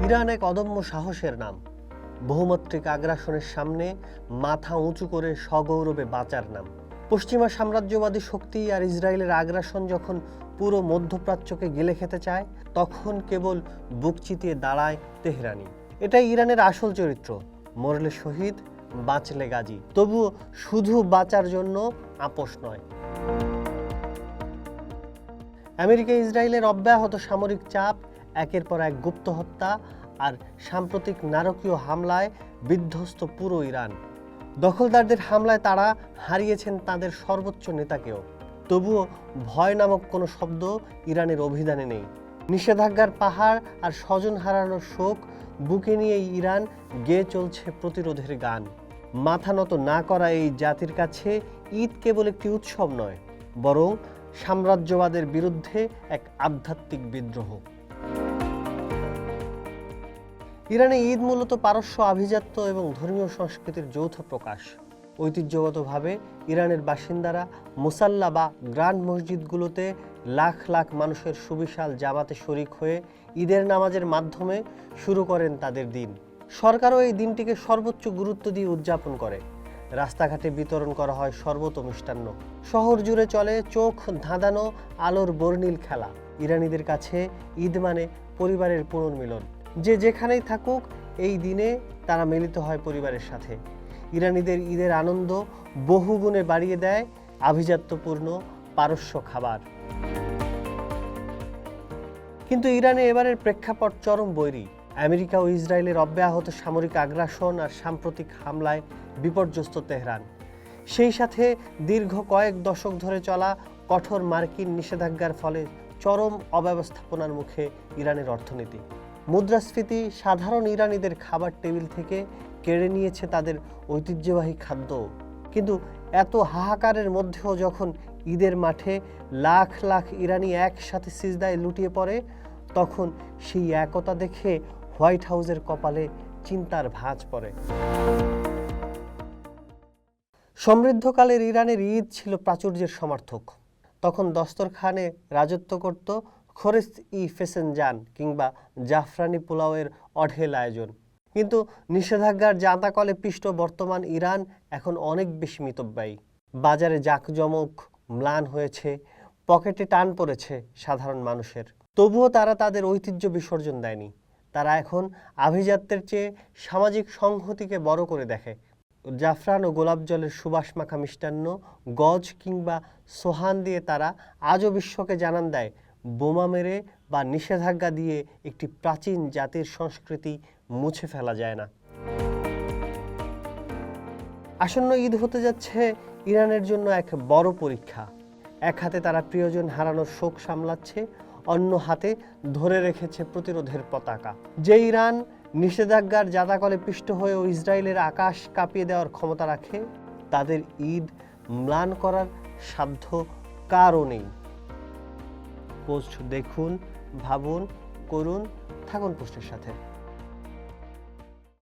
Iran এক অদম্য সাহসের নাম, বহুমাত্রিক আগ্রাসনের সামনে মাথা উঁচু করে সগৌরবে বাঁচার নাম। পশ্চিমা সাম্রাজ্যবাদী শক্তি আর ইসরায়েলের আগ্রাসন যখন পুরো মধ্যপ্রাচ্যকে গিলে খেতে চায়, তখন কেবল বুক চিতিয়ে দাঁড়ায় তেহরানি। এটাই ইরানের আসল চরিত্র, মরলে শহীদ, বাঁচলে গাজী। তবুও শুধু বাঁচার জন্য আপোষ নয়। আমেরিকা ইসরায়েলের অব্যাহত সামরিক চাপ, একের পর এক গুপ্ত হত্যা আর সাম্প্রতিক নারকীয় হামলায় বিধ্বস্ত পুরো ইরান। দখলদারদের হামলায় তারা হারিয়েছেন তাদের সর্বোচ্চ নেতাকেও। তবুও ভয় নামক কোনো শব্দ ইরানের অভিধানে নেই। নিষেধাজ্ঞার পাহাড় আর স্বজন হারানোর শোক বুকে নিয়ে ইরান গেয়ে চলছে প্রতিরোধের গান। মাথা নত না করা এই জাতির কাছে ঈদ কেবল একটি উৎসব নয়, বরং সাম্রাজ্যবাদের বিরুদ্ধে এক আধ্যাত্মিক বিদ্রোহ। ইরানে ঈদ মূলত পারস্য আভিজাত্য এবং ধর্মীয় সংস্কৃতির যৌথ প্রকাশ। ঐতিহ্যগতভাবে ইরানের বাসিন্দারা মুসাল্লা বা গ্র্যান্ড মসজিদগুলোতে লাখ লাখ মানুষের সুবিশাল জামাতে শরিক হয়ে ঈদের নামাজের মাধ্যমে শুরু করেন তাদের দিন। সরকারও এই দিনটিকে সর্বোচ্চ গুরুত্ব দিয়ে উদযাপন করে। রাস্তাঘাটে বিতরণ করা হয় শরবত ও মিষ্টান্ন। শহর জুড়ে চলে চোখ ধাঁধানো আলোর বর্ণিল খেলা। ইরানিদের কাছে ঈদ মানে পরিবারের পুনর্মিলন। যে যেখানেই থাকুক, এই দিনে তারা মিলিত হয় পরিবারের সাথে। ইরানিদের ঈদের আনন্দ বহুগুণে বাড়িয়ে দেয় আভিজাত্যপূর্ণ পারস্য খাবার। কিন্তু ইরানে এবারের প্রেক্ষাপট চরম বৈরী। আমেরিকা ও ইসরায়েলের অব্যাহত সামরিক আগ্রাসন আর সাম্প্রতিক হামলায় বিপর্যস্ত তেহরান। সেই সাথে দীর্ঘ কয়েক দশক ধরে চলা কঠোর মার্কিন নিষেধাজ্ঞার ফলে চরম অব্যবস্থাপনার মুখে ইরানের অর্থনীতি। মুদ্রাস্ফীতি সাধারণ ইরানিদের খাবার টেবিল থেকে কেড়ে নিয়েছে তাদের ঐতিহ্যবাহী খাদ্য। কিন্তু এত হাহাকারের মধ্যেও যখন ঈদের মাঠে লাখ লাখ ইরানি একসাথে সিজদায় লুটিয়ে পড়ে, তখন সেই একতা দেখে হোয়াইট হাউসের কপালে চিন্তার ভাঁজ পড়ে। সমৃদ্ধকালের ইরানের ঈদ ছিল প্রাচুর্যের সমার্থক। তখন দস্তরখানে রাজত্ব করত খোরেস-ই ফেসেনজান কিংবা জাফরানি পোলাওয়ের অঢেল আয়োজন। কিন্তু নিষেধাজ্ঞার জাঁতাকলে পিষ্ট বর্তমান ইরান এখন অনেক বেশি মিতব্যয়ী। বাজারে জাঁকজমক ম্লান হয়েছে, পকেটে টান পড়েছে সাধারণ মানুষের। তবুও তারা তাদের ঐতিহ্য বিসর্জন দেয়নি। তারা এখন আভিজাত্যের চেয়ে সামাজিক সংহতিকে বড় করে দেখে। জাফরান ও গোলাপ জলের সুবাস মাখা মিষ্টান্ন, গজ কিংবা সোহান দিয়ে তারা আজও বিশ্বকে জানান দেয়, বোমা মেরে বা নিষেধাজ্ঞা দিয়ে একটি প্রাচীন জাতির সংস্কৃতি মুছে ফেলা যায় না। আসন্ন ঈদ হতে যাচ্ছে ইরানের জন্য এক বড় পরীক্ষা। এক হাতে তারা প্রিয়জন হারানোর শোক সামলাচ্ছে, অন্য হাতে ধরে রেখেছে প্রতিরোধের পতাকা। যে ইরান নিষেধাজ্ঞার জাঁতাকলে পিষ্ট হয়েও ইসরায়েলের আকাশ কাঁপিয়ে দেওয়ার ক্ষমতা রাখে, তাদের ঈদ ম্লান করার সাধ্য কারও নেই। পোস্ট দেখুন, ভাবুন, করুন, থাকুন পোস্টের সাথে।